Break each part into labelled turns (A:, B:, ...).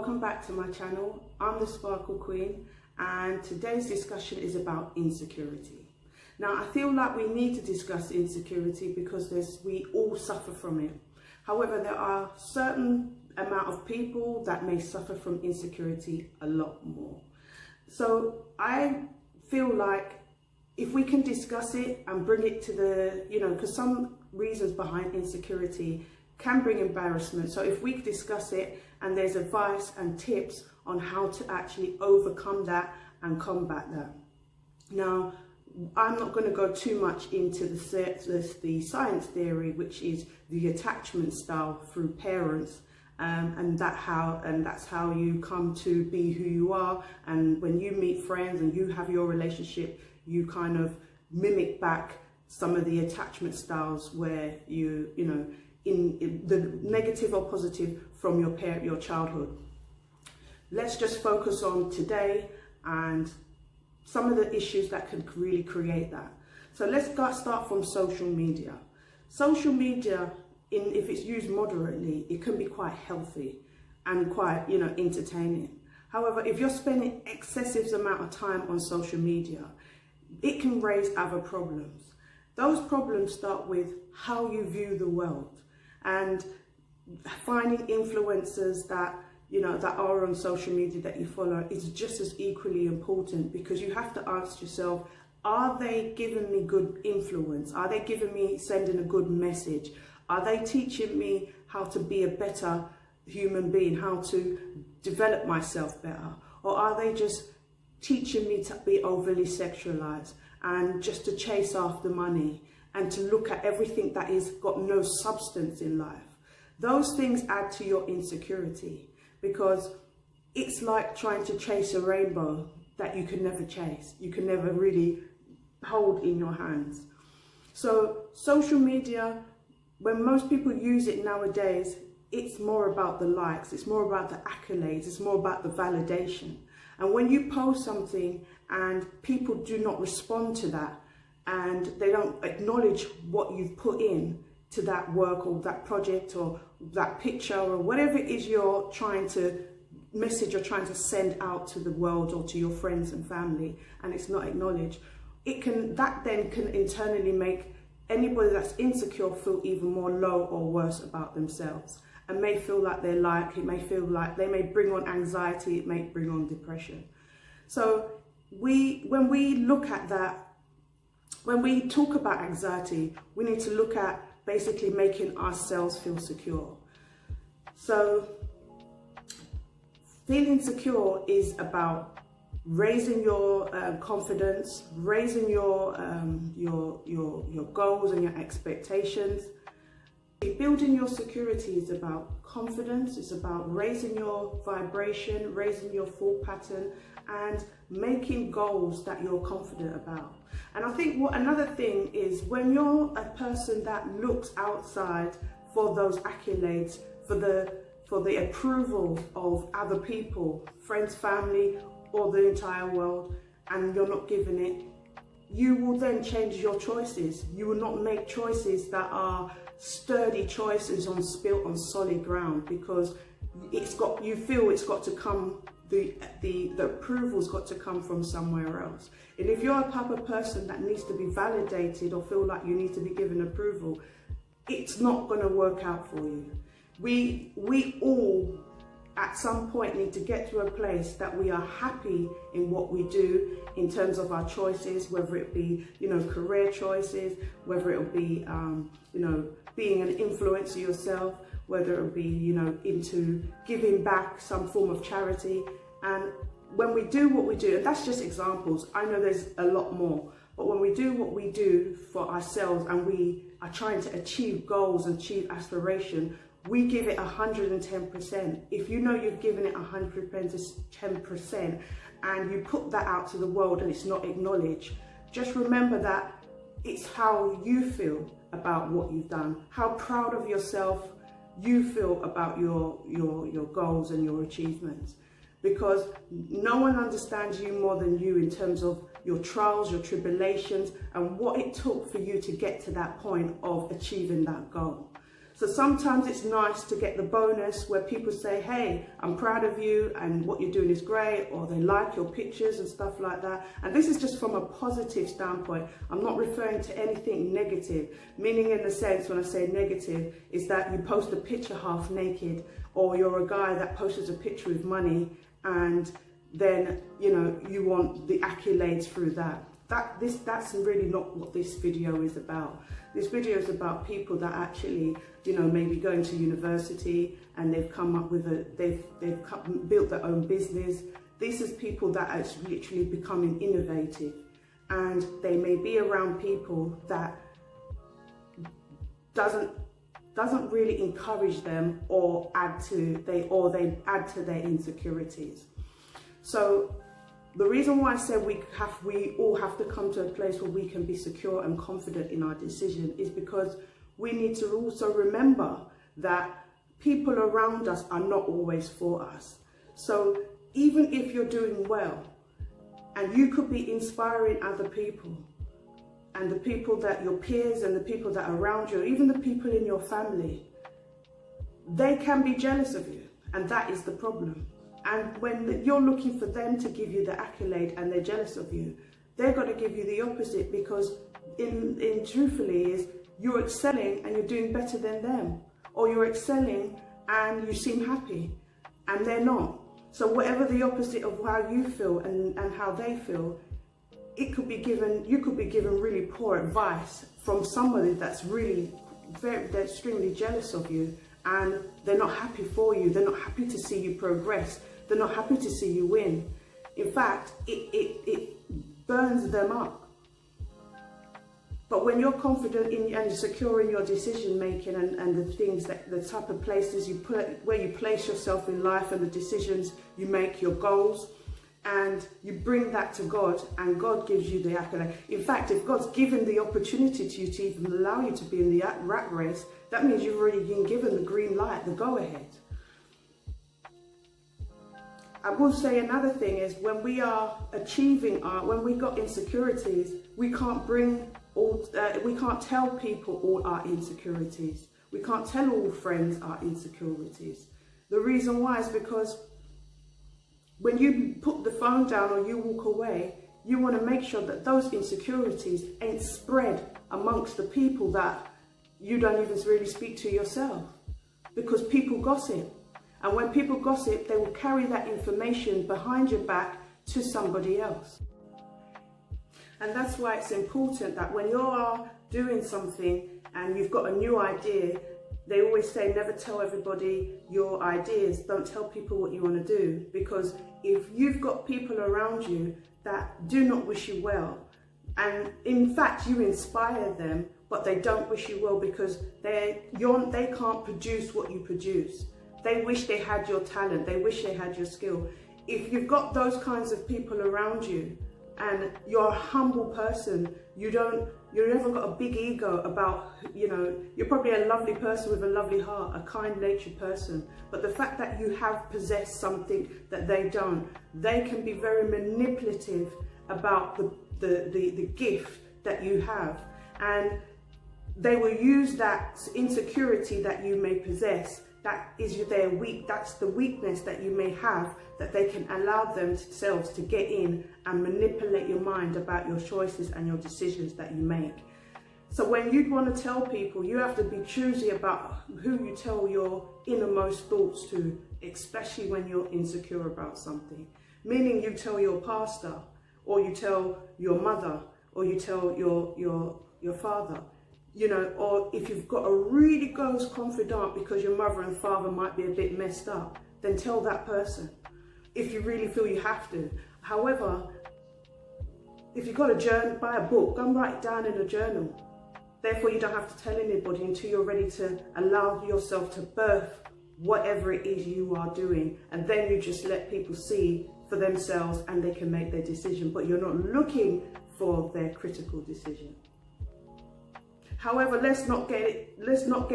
A: welcome back to my channel. I'm the Sparkle Queen, and today's discussion is about insecurity. Now, I feel like we need to discuss insecurity because we all suffer from it. However, there are certain amount of people that may suffer from insecurity a lot more. So I feel like if we can discuss it and bring it to the, because some reasons behind insecurity can bring embarrassment. So if we discuss it and there's advice and tips on how to actually overcome that and combat that. Now, I'm not going to go too much into the science theory, which is the attachment style through parents, and that's how you come to be who you are. And when you meet friends and you have your relationship, you kind of mimic back some of the attachment styles where in the negative or positive from your childhood. Let's just focus on today and some of the issues that can really create that. So let's start from social media. Social media, if it's used moderately, it can be quite healthy and quite, entertaining. However, if you're spending excessive amount of time on social media, it can raise other problems. Those problems start with how you view the world, and finding influencers that are on social media that you follow is just as equally important, because you have to ask yourself, are they giving me good influence? Are they sending a good message? Are they teaching me how to be a better human being, how to develop myself better? Or are they just teaching me to be overly sexualized and just to chase after money and to look at everything that is got no substance in life? Those things add to your insecurity, because it's like trying to chase a rainbow that you can never chase, you can never really hold in your hands. So social media, when most people use it nowadays, it's more about the likes, it's more about the accolades, it's more about the validation. And when you post something and people do not respond to that, and they don't acknowledge what you've put in to that work or that project or that picture or whatever it is you're trying to message or trying to send out to the world or to your friends and family, and it's not acknowledged, that then can internally make anybody that's insecure feel even more low or worse about themselves, and may feel like it may feel like they may bring on anxiety, it may bring on depression. So when we look at that, when we talk about anxiety, we need to look at basically making ourselves feel secure. So feeling secure is about raising your confidence, raising your goals and your expectations. Building your security is about confidence, it's about raising your vibration, raising your thought pattern, and making goals that you're confident about. And I think another thing is, when you're a person that looks outside for those accolades, for the approval of other people, friends, family, or the entire world, and you're not given it, you will then change your choices. You will not make choices that are sturdy choices built on solid ground, because you feel it's got to come, the approval's got to come from somewhere else. And if you're a type of person that needs to be validated or feel like you need to be given approval, it's not going to work out for you. We all at some point need to get to a place that we are happy in what we do in terms of our choices, whether it be, career choices, whether it will be, being an influencer yourself, whether it will be, into giving back some form of charity. And when we do what we do, and that's just examples, I know there's a lot more, but when we do what we do for ourselves and we are trying to achieve goals and achieve aspiration, we give it 110%. If you know you've given it 110% and you put that out to the world and it's not acknowledged, just remember that it's how you feel about what you've done, how proud of yourself you feel about your goals and your achievements. Because no one understands you more than you in terms of your trials, your tribulations, and what it took for you to get to that point of achieving that goal. So sometimes it's nice to get the bonus where people say, hey, I'm proud of you and what you're doing is great, or they like your pictures and stuff like that. And this is just from a positive standpoint. I'm not referring to anything negative, meaning in the sense when I say negative is that you post a picture half naked, or you're a guy that posts a picture with money and then, you know, you want the accolades through that. That's really not what this video is about. This video is about people that actually, you know, maybe going to university and they've come up with built their own business. This is people that are literally becoming innovative, and they may be around people that doesn't really encourage them or they add to their insecurities. So the reason why I said we all have to come to a place where we can be secure and confident in our decision is because we need to also remember that people around us are not always for us. So even if you're doing well and you could be inspiring other people, and the people that your peers and the people that are around you, even the people in your family, they can be jealous of you, and that is the problem. And when you're looking for them to give you the accolade and they're jealous of you, they're going to give you the opposite, because in truthfully is you're excelling and you're doing better than them, or you're excelling and you seem happy and they're not. So whatever the opposite of how you feel and how they feel, you could be given really poor advice from somebody that's really they're extremely jealous of you, and they're not happy for you. They're not happy to see you progress. They're not happy to see you win. In fact, it burns them up. But when you're confident in and secure in your decision making and the things the type of places you put, where you place yourself in life and the decisions you make, your goals, and you bring that to God, and God gives you the accolade. In fact, if God's given the opportunity to you to even allow you to be in the rat race, that means you've already been given the green light, the go ahead. I will say another thing is, when we are achieving when we got insecurities, we can't we can't tell people all our insecurities. We can't tell all friends our insecurities. The reason why is because when you put the phone down or you walk away, you want to make sure that those insecurities ain't spread amongst the people that you don't even really speak to yourself, because people gossip. And when people gossip, they will carry that information behind your back to somebody else. And that's why it's important that when you are doing something and you've got a new idea, they always say never tell everybody your ideas. Don't tell people what you want to do, because if you've got people around you that do not wish you well, and in fact you inspire them, but they don't wish you well because they can't produce what you produce. They wish they had your talent. They wish they had your skill. If you've got those kinds of people around you and you're a humble person, you've never got a big ego about, you're probably a lovely person with a lovely heart, a kind-natured person. But the fact that you have possessed something that they don't, they can be very manipulative about the gift that you have. And they will use that insecurity that you may possess. That's the weakness that you may have, that they can allow themselves to get in and manipulate your mind about your choices and your decisions that you make. So when you want to tell people, you have to be choosy about who you tell your innermost thoughts to, especially when you're insecure about something. Meaning you tell your pastor, or you tell your mother, or you tell your father. Or if you've got a really close confidant because your mother and father might be a bit messed up, then tell that person if you really feel you have to. However, if you've got a journal, buy a book, go and write it down in a journal. Therefore, you don't have to tell anybody until you're ready to allow yourself to birth whatever it is you are doing. And then you just let people see for themselves and they can make their decision, but you're not looking for their critical decision. However, let's not get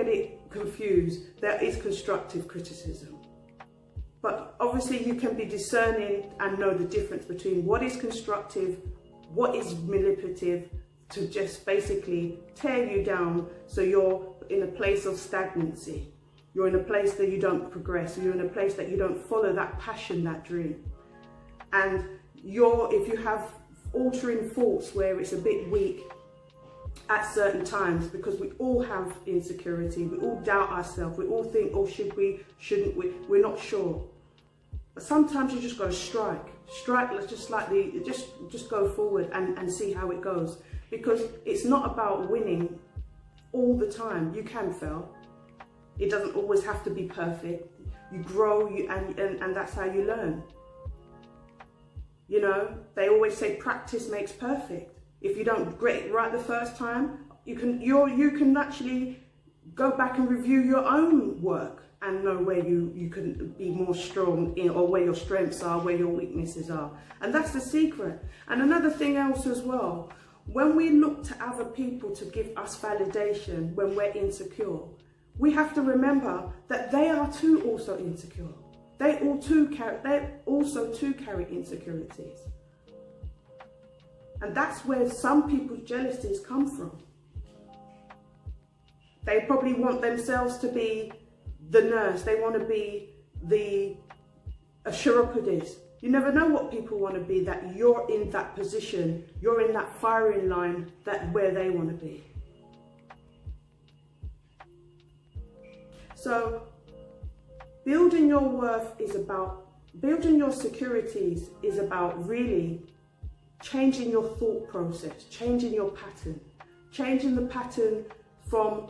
A: it confused. There is constructive criticism. But obviously you can be discerning and know the difference between what is constructive, what is manipulative, to just basically tear you down so you're in a place of stagnancy. You're in a place that you don't progress. You're in a place that you don't follow that passion, that dream. And if you have altering thoughts where it's a bit weak at certain times, because we all have insecurity, we all doubt ourselves, we all think, oh, should we, shouldn't we, we're not sure. But sometimes you just got to strike, just go forward and see how it goes. Because it's not about winning all the time. You can fail. It doesn't always have to be perfect. You grow, and that's how you learn. You know, they always say practice makes perfect. If you don't get it right the first time, you can actually go back and review your own work and know where you can be more strong in, or where your strengths are, where your weaknesses are. And that's the secret. And another thing else as well, when we look to other people to give us validation when we're insecure, we have to remember that they are too also insecure. They also carry insecurities. And that's where some people's jealousies come from. They probably want themselves to be the nurse. They want to be the chiropodist. You never know what people want to be, that you're in that position, you're in that firing line where they want to be. So building your worth is about, building your securities is about really changing your thought process, changing your pattern, changing the pattern from,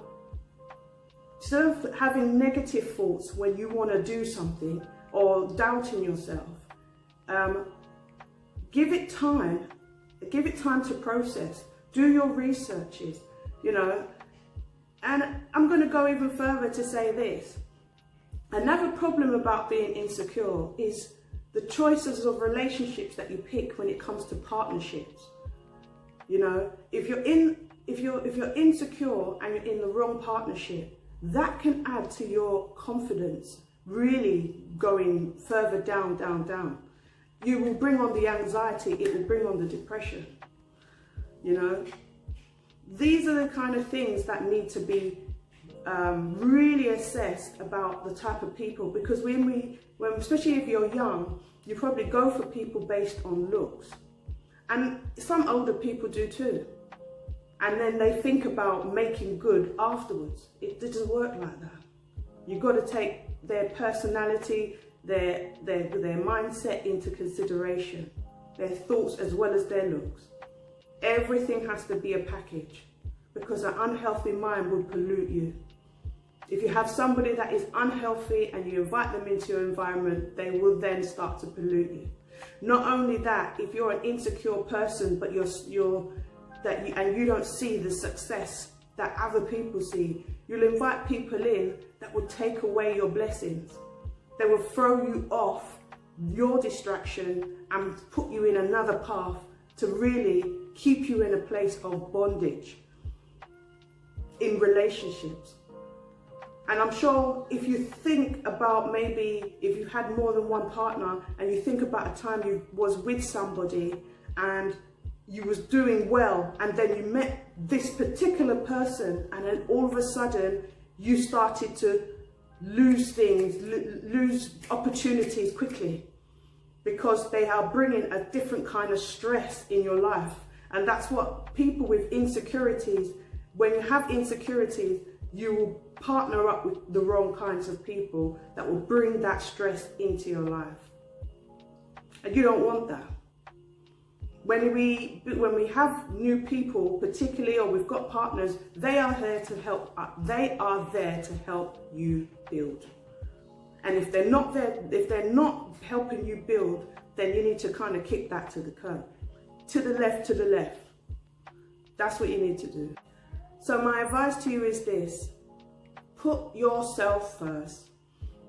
A: instead of having negative thoughts when you want to do something or doubting yourself, give it time to process, do your researches, you know. And I'm going to go even further to say this. Another problem about being insecure is the choices of relationships that you pick when it comes to partnerships. You know, if you're insecure and you're in the wrong partnership, that can add to your confidence really going further down, down, down. You will bring on the anxiety, it will bring on the depression, you know. These are the kind of things that need to be really assessed about the type of people, because especially if you're young, you probably go for people based on looks. And some older people do too. And then they think about making good afterwards. It doesn't work like that. You've got to take their personality, their mindset into consideration, their thoughts as well as their looks. Everything has to be a package, because an unhealthy mind will pollute you. If you have somebody that is unhealthy and you invite them into your environment, they will then start to pollute you. Not only that, if you're an insecure person, but you don't see the success that other people see, you'll invite people in that will take away your blessings. They will throw you off your distraction and put you in another path to really keep you in a place of bondage in relationships. And I'm sure if you think about, maybe if you had more than one partner and you think about a time you was with somebody and you was doing well, and then you met this particular person, and then all of a sudden you started to lose things, lose opportunities quickly, because they are bringing a different kind of stress in your life. And that's what people with insecurities, when you have insecurities, you will partner up with the wrong kinds of people that will bring that stress into your life. And you don't want that. When we have new people, particularly, or we've got partners, they are here to help. They are there to help you build. And if they're not there, if they're not helping you build, then you need to kind of kick that to the curb, to the left, to the left. That's what you need to do. So my advice to you is this: put yourself first.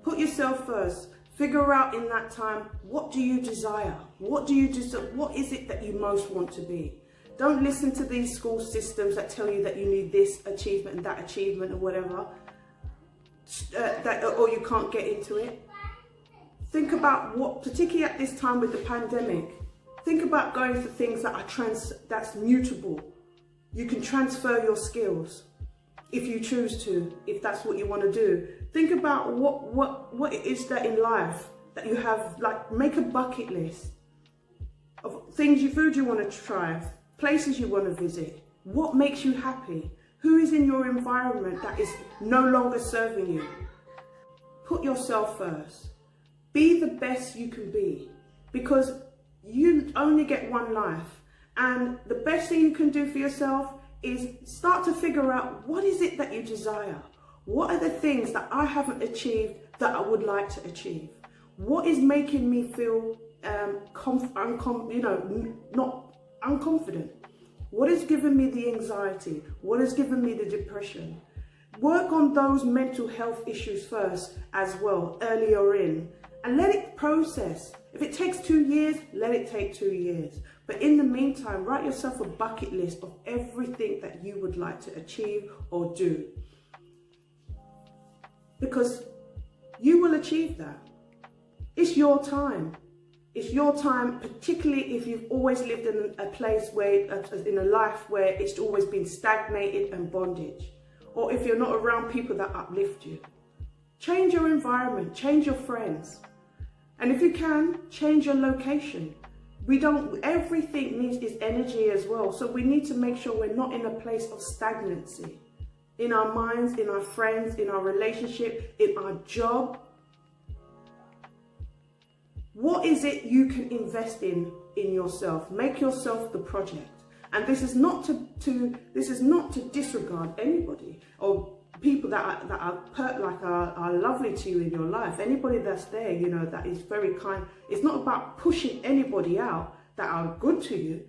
A: Put yourself first. Figure out in that time, what do you desire? What is it that you most want to be? Don't listen to these school systems that tell you that you need this achievement and that achievement or whatever, or you can't get into it. Think about what, particularly at this time with the pandemic, think about going for things that are that's mutable. You can transfer your skills. if you choose to, if that's what you want to do. Think about what it is that in life that you have, like make a bucket list of food you want to try, places you want to visit, what makes you happy, who is in your environment that is no longer serving you. Put yourself first. Be the best you can be, because you only get one life. And the best thing you can do for yourself is start to figure out, what is it that you desire? What are the things that I haven't achieved that I would like to achieve? What is making me feel not unconfident? What is giving me the anxiety? What is giving me the depression? Work on those mental health issues first as well, earlier in, and let it process. If it takes 2 years, let it take 2 years. But in the meantime, write yourself a bucket list of everything that you would like to achieve or do. Because you will achieve that. It's your time. It's your time, particularly if you've always lived in a place where, in a life where it's always been stagnated and bondage. Or if you're not around people that uplift you. Change your environment, change your friends. And if you can, change your location. Everything needs its energy as well. So we need to make sure we're not in a place of stagnancy. In our minds, in our friends, in our relationship, in our job. What is it you can invest in yourself? Make yourself the project. And this is not to disregard anybody or people that are lovely to you in your life. Anybody that's there, you know, that is very kind. It's not about pushing anybody out that are good to you,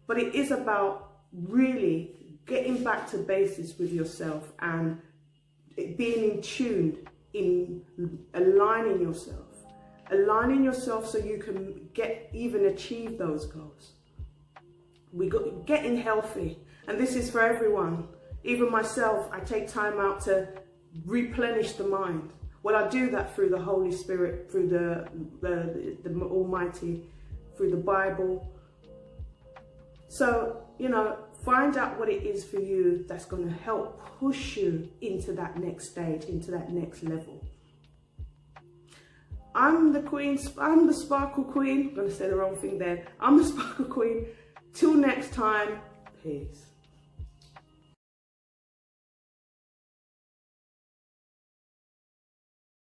A: but it is about really getting back to basics with yourself and being in tune, in aligning yourself so you can even achieve those goals. We got getting healthy, and this is for everyone. Even myself, I take time out to replenish the mind. Well, I do that through the Holy Spirit, through the Almighty, through the Bible. So, you know, find out what it is for you that's going to help push you into that next stage, into that next level. I'm the Queen, I'm the Sparkle Queen. I'm going to say the wrong thing there. I'm the Sparkle Queen. Till next time, peace.